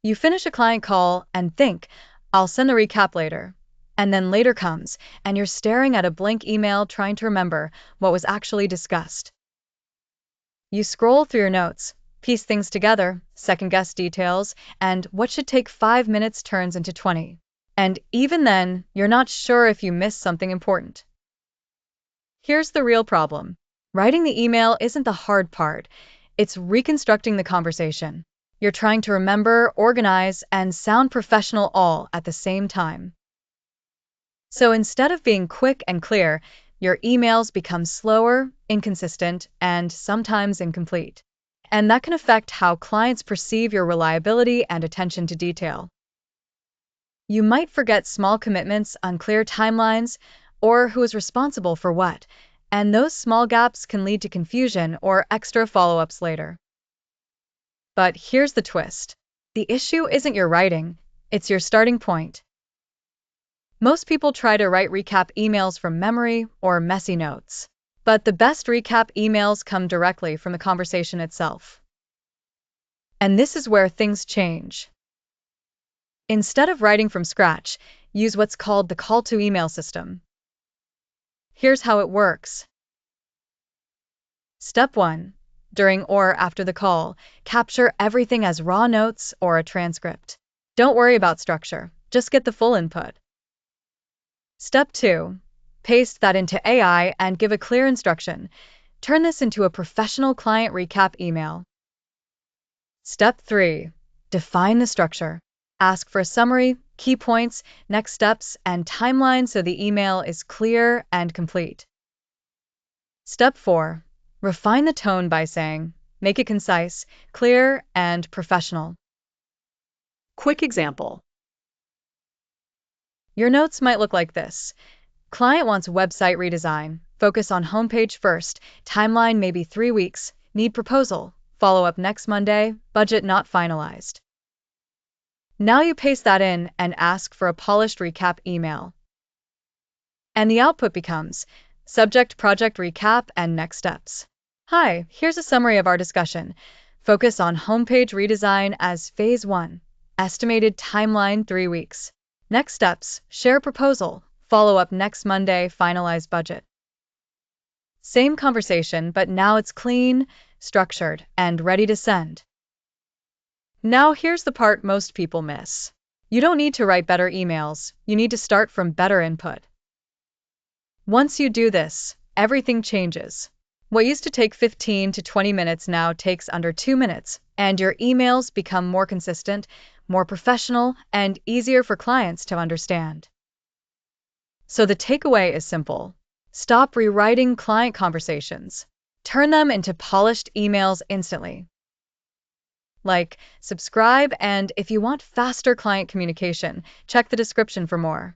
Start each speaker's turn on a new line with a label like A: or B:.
A: You finish a client call and think, I'll send the recap later. And then later comes, and you're staring at a blank email trying to remember what was actually discussed. You scroll through your notes, piece things together, second-guess details, and what should take 5 minutes turns into 20. And even then, you're not sure if you missed something important. Here's the real problem. Writing the email isn't the hard part. It's reconstructing the conversation. You're trying to remember, organize, and sound professional all at the same time. So instead of being quick and clear, your emails become slower, inconsistent, and sometimes incomplete. And that can affect how clients perceive your reliability and attention to detail. You might forget small commitments, unclear timelines, or who is responsible for what, and those small gaps can lead to confusion or extra follow-ups later. But here's the twist. The issue isn't your writing, it's your starting point. Most people try to write recap emails from memory or messy notes. But the best recap emails come directly from the conversation itself. And this is where things change. Instead of writing from scratch, use what's called the call-to-email system. Here's how it works. Step 1. During or after the call, capture everything as raw notes or a transcript. Don't worry about structure, just get the full input. Step 2. Paste that into AI and give a clear instruction. Turn this into a professional client recap email. Step 3. Define the structure. Ask for a summary, key points, next steps, and timeline so the email is clear and complete. Step 4. Refine the tone by saying, make it concise, clear, and professional. Quick example. Your notes might look like this. Client wants website redesign. Focus on homepage first. Timeline maybe 3 weeks. Need proposal. Follow up next Monday. Budget not finalized. Now you paste that in and ask for a polished recap email. And the output becomes subject project recap and next steps. Hi, here's a summary of our discussion. Focus on homepage redesign as phase 1. Estimated timeline 3 weeks. Next steps, share proposal. Follow up next Monday, finalize budget. Same conversation, but now it's clean, structured, and ready to send. Now here's the part most people miss. You don't need to write better emails, you need to start from better input. Once you do this, everything changes. What used to take 15 to 20 minutes now takes under 2 minutes, and your emails become more consistent, more professional, and easier for clients to understand. So the takeaway is simple. Stop rewriting client conversations. Turn them into polished emails instantly. Like, subscribe, and if you want faster client communication, check the description for more.